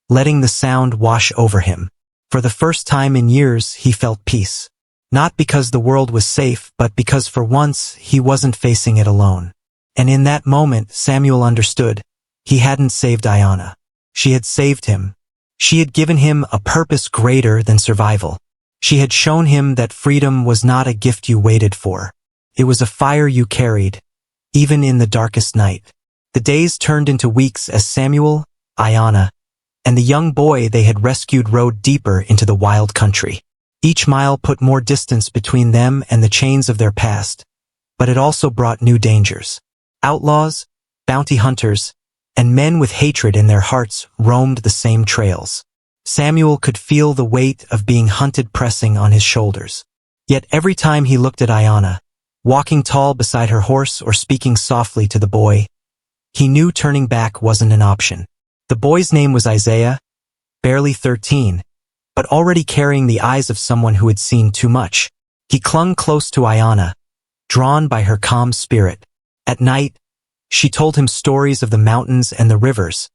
letting the sound wash over him. For the first time in years, he felt peace. Not because the world was safe, but because for once, he wasn't facing it alone. And in that moment, Samuel understood. He hadn't saved Ayanna. She had saved him. She had given him a purpose greater than survival. She had shown him that freedom was not a gift you waited for. It was a fire you carried, even in the darkest night. The days turned into weeks as Samuel, Ayanna, and the young boy they had rescued rode deeper into the wild country. Each mile put more distance between them and the chains of their past, but it also brought new dangers. Outlaws, bounty hunters, and men with hatred in their hearts roamed the same trails. Samuel could feel the weight of being hunted pressing on his shoulders. Yet every time he looked at Ayanna, walking tall beside her horse or speaking softly to the boy. He knew turning back wasn't an option. The boy's name was Isaiah, barely 13, but already carrying the eyes of someone who had seen too much. He clung close to Ayanna, drawn by her calm spirit. At night, she told him stories of the mountains and the rivers,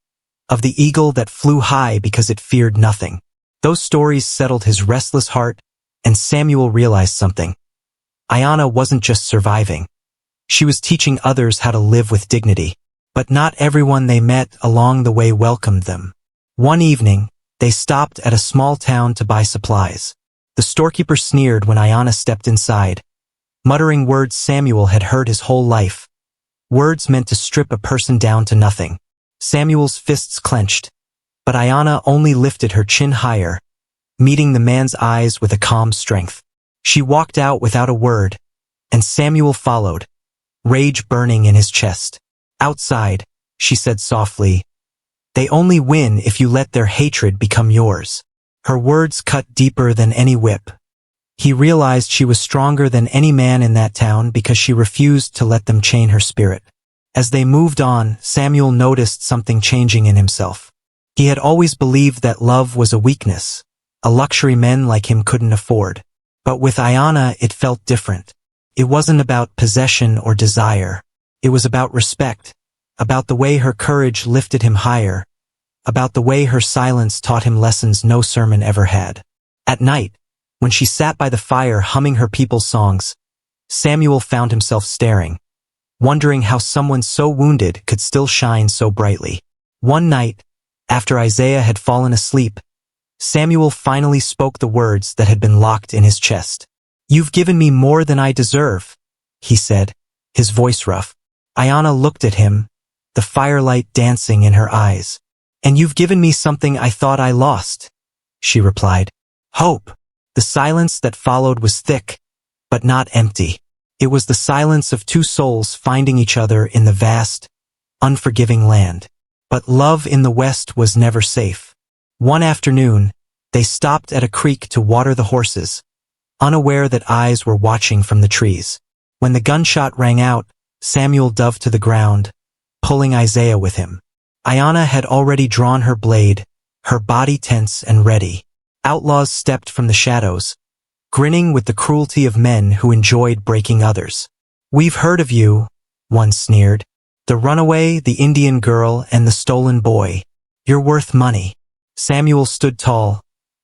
of the eagle that flew high because it feared nothing. Those stories settled his restless heart, and Samuel realized something. Ayanna wasn't just surviving. She was teaching others how to live with dignity. But not everyone they met along the way welcomed them. One evening, they stopped at a small town to buy supplies. The storekeeper sneered when Ayanna stepped inside, muttering words Samuel had heard his whole life. Words meant to strip a person down to nothing. Samuel's fists clenched, but Ayanna only lifted her chin higher, meeting the man's eyes with a calm strength. She walked out without a word, and Samuel followed, rage burning in his chest. Outside, she said softly, they only win if you let their hatred become yours. Her words cut deeper than any whip. He realized she was stronger than any man in that town because she refused to let them chain her spirit. As they moved on, Samuel noticed something changing in himself. He had always believed that love was a weakness, a luxury men like him couldn't afford. But with Ayanna, it felt different. It wasn't about possession or desire. It was about respect, about the way her courage lifted him higher, about the way her silence taught him lessons no sermon ever had. At night, when she sat by the fire humming her people's songs, Samuel found himself staring, wondering how someone so wounded could still shine so brightly. One night, after Isaiah had fallen asleep, Samuel finally spoke the words that had been locked in his chest. "You've given me more than I deserve," he said, his voice rough. Ayanna looked at him, the firelight dancing in her eyes. "And you've given me something I thought I lost," she replied. "Hope." The silence that followed was thick, but not empty. It was the silence of two souls finding each other in the vast, unforgiving land. But love in the West was never safe. One afternoon, they stopped at a creek to water the horses, unaware that eyes were watching from the trees. When the gunshot rang out, Samuel dove to the ground, pulling Isaiah with him. Ayanna had already drawn her blade, her body tense and ready. Outlaws stepped from the shadows, grinning with the cruelty of men who enjoyed breaking others. "We've heard of you," one sneered. "The runaway, the Indian girl, and the stolen boy. You're worth money." Samuel stood tall,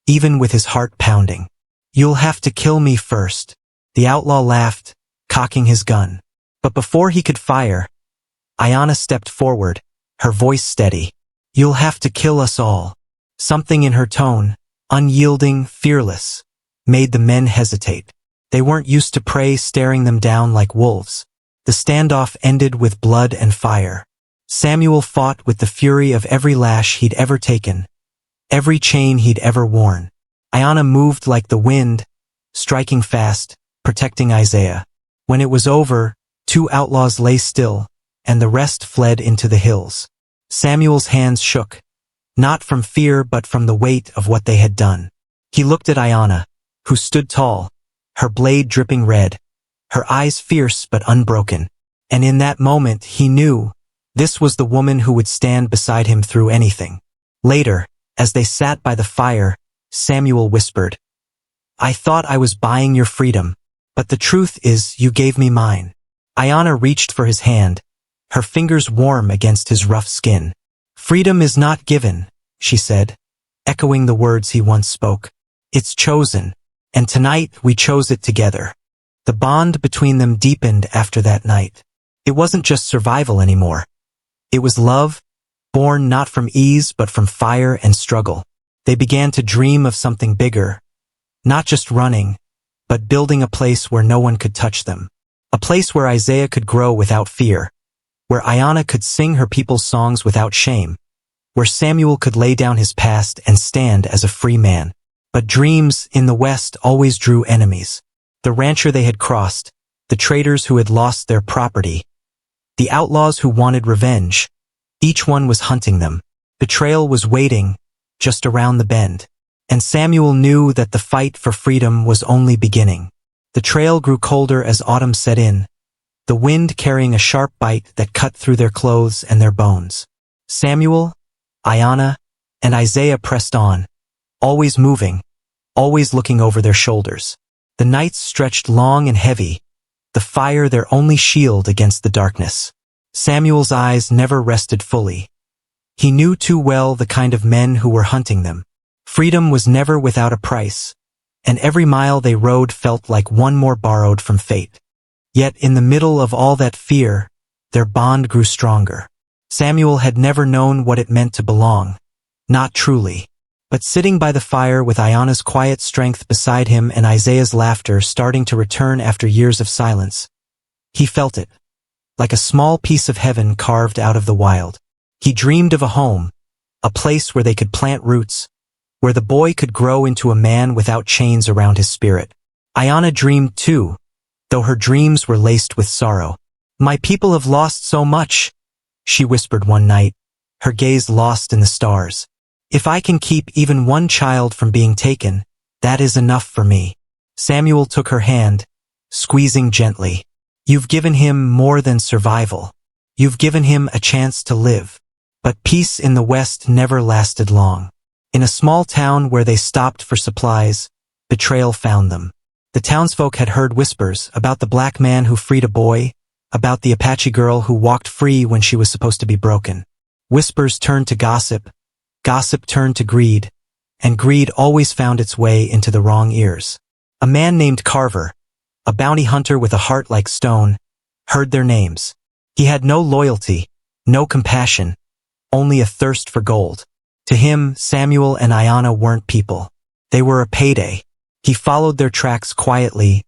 even with his heart pounding. "You'll have to kill me first." The outlaw laughed, cocking his gun. But before he could fire, Ayanna stepped forward, her voice steady. "You'll have to kill us all." Something in her tone, unyielding, fearless, made the men hesitate. They weren't used to prey staring them down like wolves. The standoff ended with blood and fire. Samuel fought with the fury of every lash he'd ever taken, every chain he'd ever worn. Ayanna moved like the wind, striking fast, protecting Isaiah. When it was over, two outlaws lay still, and the rest fled into the hills. Samuel's hands shook, not from fear but from the weight of what they had done. He looked at Ayanna, who stood tall, her blade dripping red, her eyes fierce but unbroken. And in that moment he knew this was the woman who would stand beside him through anything. Later, as they sat by the fire, Samuel whispered, "I thought I was buying your freedom, but the truth is you gave me mine." Ayanna reached for his hand, her fingers warm against his rough skin. "Freedom is not given," she said, echoing the words he once spoke. "It's chosen, and tonight we chose it together." The bond between them deepened after that night. It wasn't just survival anymore. It was love, born not from ease but from fire and struggle. They began to dream of something bigger, not just running, but building a place where no one could touch them. A place where Isaiah could grow without fear, where Ayanna could sing her people's songs without shame, where Samuel could lay down his past and stand as a free man. But dreams in the West always drew enemies. The rancher they had crossed, the traders who had lost their property, the outlaws who wanted revenge. Each one was hunting them. Betrayal was waiting, just around the bend. And Samuel knew that the fight for freedom was only beginning. The trail grew colder as autumn set in, the wind carrying a sharp bite that cut through their clothes and their bones. Samuel, Ayanna, and Isaiah pressed on, always moving, always looking over their shoulders. The nights stretched long and heavy, the fire their only shield against the darkness. Samuel's eyes never rested fully. He knew too well the kind of men who were hunting them. Freedom was never without a price, and every mile they rode felt like one more borrowed from fate. Yet in the middle of all that fear, their bond grew stronger. Samuel had never known what it meant to belong, not truly. But sitting by the fire with Ayanna's quiet strength beside him and Isaiah's laughter starting to return after years of silence, he felt it, like a small piece of heaven carved out of the wild. He dreamed of a home, a place where they could plant roots, where the boy could grow into a man without chains around his spirit. Ayanna dreamed too, though her dreams were laced with sorrow. "My people have lost so much," she whispered one night, her gaze lost in the stars. "If I can keep even one child from being taken, that is enough for me." Samuel took her hand, squeezing gently. "You've given him more than survival. You've given him a chance to live." But peace in the West never lasted long. In a small town where they stopped for supplies, betrayal found them. The townsfolk had heard whispers about the black man who freed a boy, about the Apache girl who walked free when she was supposed to be broken. Whispers turned to gossip, gossip turned to greed, and greed always found its way into the wrong ears. A man named Carver, a bounty hunter with a heart like stone, heard their names. He had no loyalty, no compassion, only a thirst for gold. To him, Samuel and Ayanna weren't people. They were a payday. He followed their tracks quietly,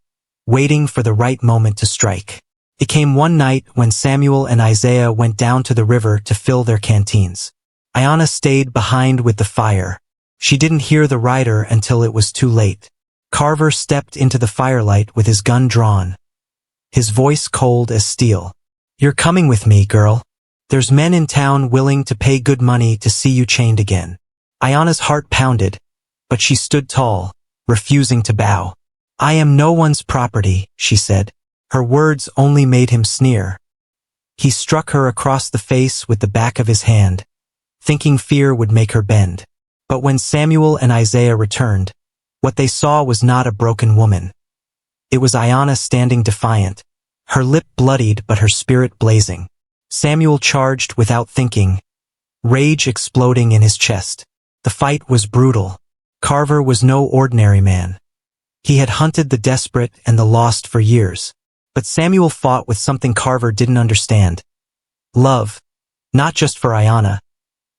waiting for the right moment to strike. It came one night when Samuel and Isaiah went down to the river to fill their canteens. Ayanna stayed behind with the fire. She didn't hear the rider until it was too late. Carver stepped into the firelight with his gun drawn, his voice cold as steel. "You're coming with me, girl. There's men in town willing to pay good money to see you chained again." Ayanna's heart pounded, but she stood tall, refusing to bow. "I am no one's property," she said. Her words only made him sneer. He struck her across the face with the back of his hand, thinking fear would make her bend. But when Samuel and Isaiah returned, what they saw was not a broken woman. It was Ayanna standing defiant, her lip bloodied but her spirit blazing. Samuel charged without thinking, rage exploding in his chest. The fight was brutal. Carver was no ordinary man. He had hunted the desperate and the lost for years. But Samuel fought with something Carver didn't understand. Love, not just for Ayanna,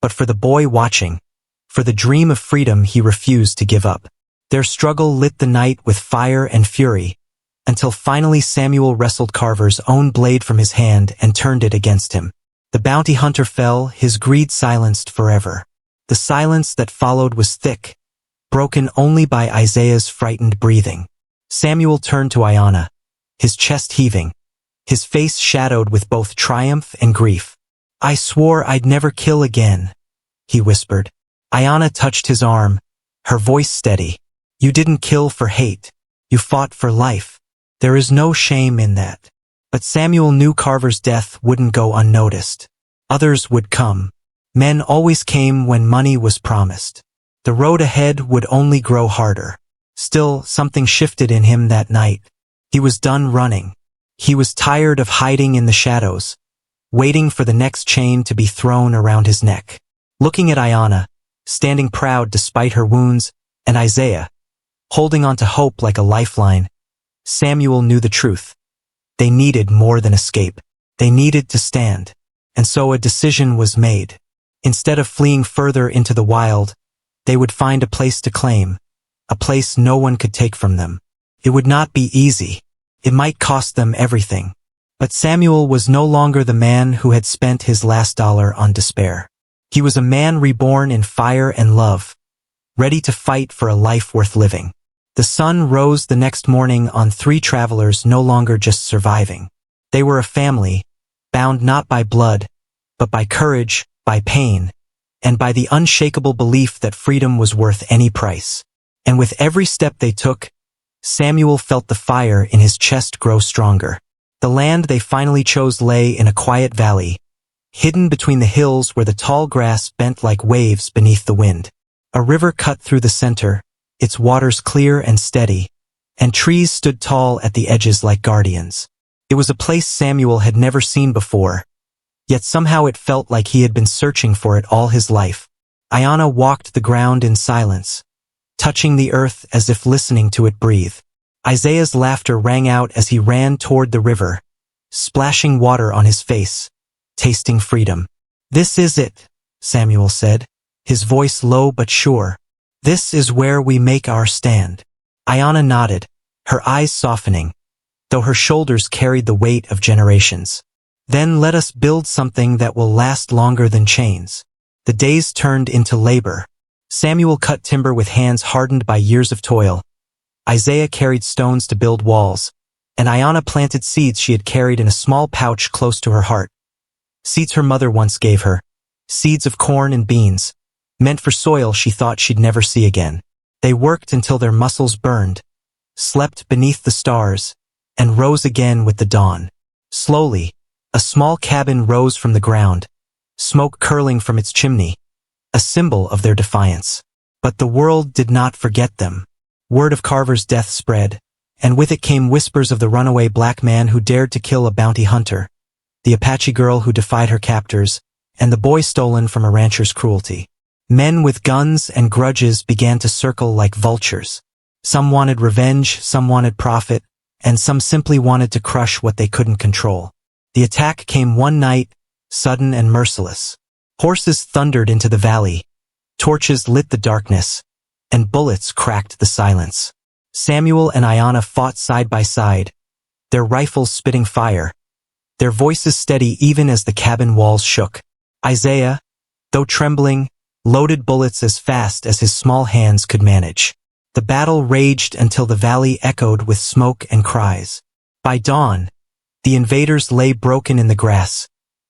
but for the boy watching, for the dream of freedom he refused to give up. Their struggle lit the night with fire and fury, until finally Samuel wrestled Carver's own blade from his hand and turned it against him. The bounty hunter fell, his greed silenced forever. The silence that followed was thick, broken only by Isaiah's frightened breathing. Samuel turned to Ayanna, his chest heaving, his face shadowed with both triumph and grief. "I swore I'd never kill again," he whispered. Ayanna touched his arm, her voice steady. "You didn't kill for hate. You fought for life. There is no shame in that." But Samuel knew Carver's death wouldn't go unnoticed. Others would come. Men always came when money was promised. The road ahead would only grow harder. Still, something shifted in him that night. He was done running. He was tired of hiding in the shadows, waiting for the next chain to be thrown around his neck. Looking at Ayanna, standing proud despite her wounds, and Isaiah, holding on to hope like a lifeline, Samuel knew the truth. They needed more than escape. They needed to stand. And so a decision was made. Instead of fleeing further into the wild, they would find a place to claim, a place no one could take from them. It would not be easy. It might cost them everything. But Samuel was no longer the man who had spent his last dollar on despair. He was a man reborn in fire and love, ready to fight for a life worth living. The sun rose the next morning on three travelers no longer just surviving. They were a family, bound not by blood, but by courage, by pain, and by the unshakable belief that freedom was worth any price. And with every step they took, Samuel felt the fire in his chest grow stronger. The land they finally chose lay in a quiet valley, hidden between the hills where the tall grass bent like waves beneath the wind. A river cut through the center, its waters clear and steady, and trees stood tall at the edges like guardians. It was a place Samuel had never seen before, yet somehow it felt like he had been searching for it all his life. Ayanna walked the ground in silence, touching the earth as if listening to it breathe. Isaiah's laughter rang out as he ran toward the river, splashing water on his face, tasting freedom. "This is it," Samuel said, his voice low but sure. "This is where we make our stand." Ayanna nodded, her eyes softening, though her shoulders carried the weight of generations. "Then let us build something that will last longer than chains." The days turned into labor. Samuel cut timber with hands hardened by years of toil. Isaiah carried stones to build walls, and Ayanna planted seeds she had carried in a small pouch close to her heart. Seeds her mother once gave her, seeds of corn and beans, meant for soil she thought she'd never see again. They worked until their muscles burned, slept beneath the stars, and rose again with the dawn. Slowly, a small cabin rose from the ground, smoke curling from its chimney, a symbol of their defiance. But the world did not forget them. Word of Carver's death spread, and with it came whispers of the runaway black man who dared to kill a bounty hunter, the Apache girl who defied her captors, and the boy stolen from a rancher's cruelty. Men with guns and grudges began to circle like vultures. Some wanted revenge, some wanted profit, and some simply wanted to crush what they couldn't control. The attack came one night, sudden and merciless. Horses thundered into the valley, torches lit the darkness, and bullets cracked the silence. Samuel and Ayanna fought side by side, their rifles spitting fire, their voices steady even as the cabin walls shook. Isaiah, though trembling, loaded bullets as fast as his small hands could manage. The battle raged until the valley echoed with smoke and cries. By dawn, the invaders lay broken in the grass,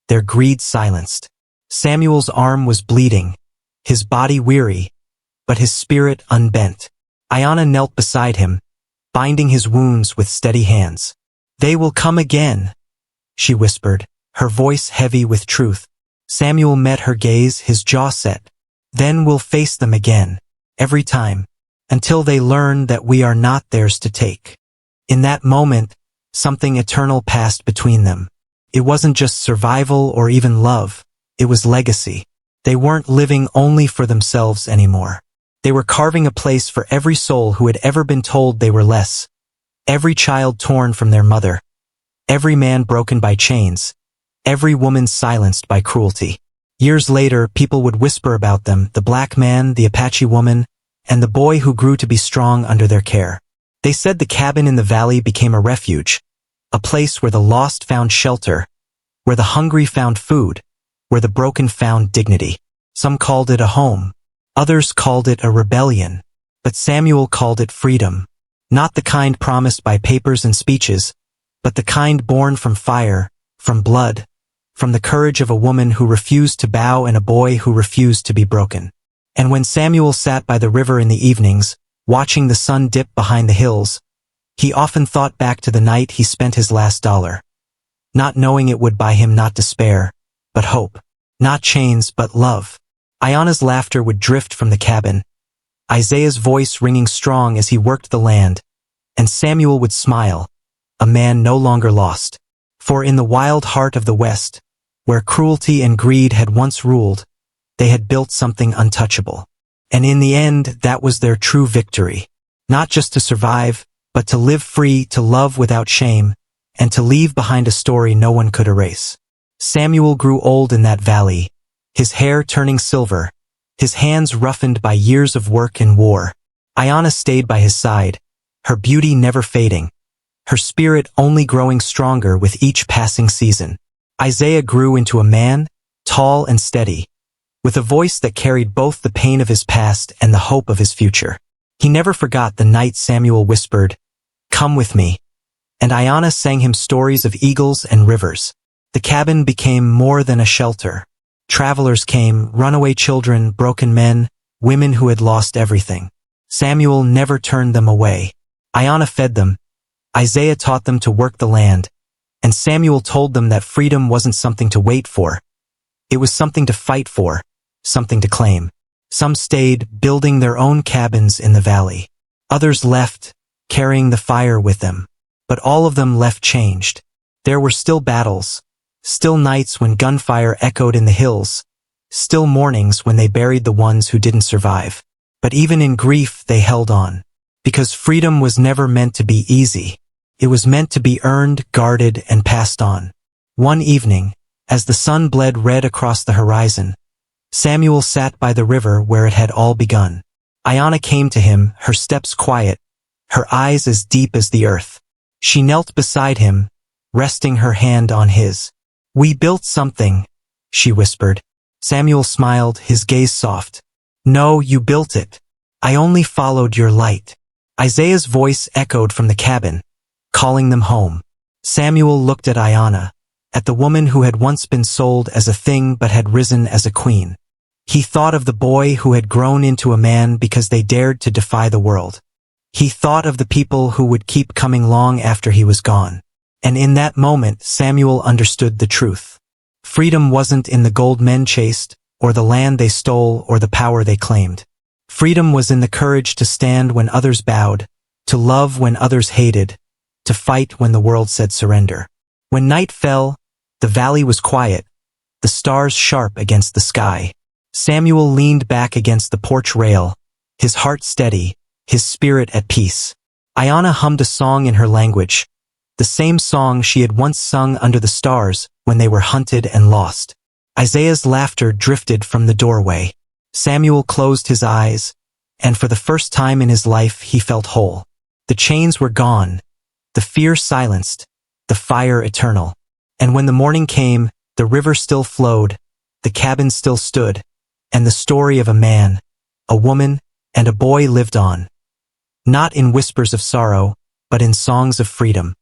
their greed silenced. Samuel's arm was bleeding, his body weary, but his spirit unbent. Ayanna knelt beside him, binding his wounds with steady hands. "They will come again," she whispered, her voice heavy with truth. Samuel met her gaze, his jaw set. "Then we'll face them again, every time, until they learn that we are not theirs to take." In that moment, something eternal passed between them. It wasn't just survival or even love, it was legacy. They weren't living only for themselves anymore. They were carving a place for every soul who had ever been told they were less, every child torn from their mother, every man broken by chains, every woman silenced by cruelty. Years later, people would whisper about them, the black man, the Apache woman, and the boy who grew to be strong under their care. They said the cabin in the valley became a refuge, a place where the lost found shelter, where the hungry found food, where the broken found dignity. Some called it a home. Others called it a rebellion. But Samuel called it freedom. Not the kind promised by papers and speeches, but the kind born from fire, from blood, from the courage of a woman who refused to bow and a boy who refused to be broken. And when Samuel sat by the river in the evenings, watching the sun dip behind the hills, he often thought back to the night he spent his last dollar, not knowing it would buy him not despair, but hope, not chains but love. Ayanna's laughter would drift from the cabin, Isaiah's voice ringing strong as he worked the land, and Samuel would smile, a man no longer lost. For in the wild heart of the West, where cruelty and greed had once ruled, they had built something untouchable. And in the end, that was their true victory. Not just to survive, but to live free, to love without shame, and to leave behind a story no one could erase. Samuel grew old in that valley, his hair turning silver, his hands roughened by years of work and war. Ayanna stayed by his side, her beauty never fading, her spirit only growing stronger with each passing season. Isaiah grew into a man, tall and steady, with a voice that carried both the pain of his past and the hope of his future. He never forgot the night Samuel whispered, "Come with me," and Ayanna sang him stories of eagles and rivers. The cabin became more than a shelter. Travelers came, runaway children, broken men, women who had lost everything. Samuel never turned them away. Ayanna fed them, Isaiah taught them to work the land, and Samuel told them that freedom wasn't something to wait for. It was something to fight for, something to claim. Some stayed, building their own cabins in the valley. Others left, carrying the fire with them. But all of them left changed. There were still battles, still nights when gunfire echoed in the hills, still mornings when they buried the ones who didn't survive. But even in grief they held on. Because freedom was never meant to be easy. It was meant to be earned, guarded, and passed on. One evening, as the sun bled red across the horizon, Samuel sat by the river where it had all begun. Ayanna came to him, her steps quiet, her eyes as deep as the earth. She knelt beside him, resting her hand on his. "We built something," she whispered. Samuel smiled, his gaze soft. "No, you built it. I only followed your light." Isaiah's voice echoed from the cabin, calling them home. Samuel looked at Ayanna, at the woman who had once been sold as a thing but had risen as a queen. He thought of the boy who had grown into a man because they dared to defy the world. He thought of the people who would keep coming long after he was gone. And in that moment, Samuel understood the truth. Freedom wasn't in the gold men chased, or the land they stole, or the power they claimed. Freedom was in the courage to stand when others bowed, to love when others hated, to fight when the world said surrender. When night fell, the valley was quiet, the stars sharp against the sky. Samuel leaned back against the porch rail, his heart steady, his spirit at peace. Ayanna hummed a song in her language, the same song she had once sung under the stars when they were hunted and lost. Isaiah's laughter drifted from the doorway. Samuel closed his eyes, and for the first time in his life he felt whole. The chains were gone, the fear silenced, the fire eternal. And when the morning came, the river still flowed, the cabin still stood, and the story of a man, a woman, and a boy lived on. Not in whispers of sorrow, but in songs of freedom.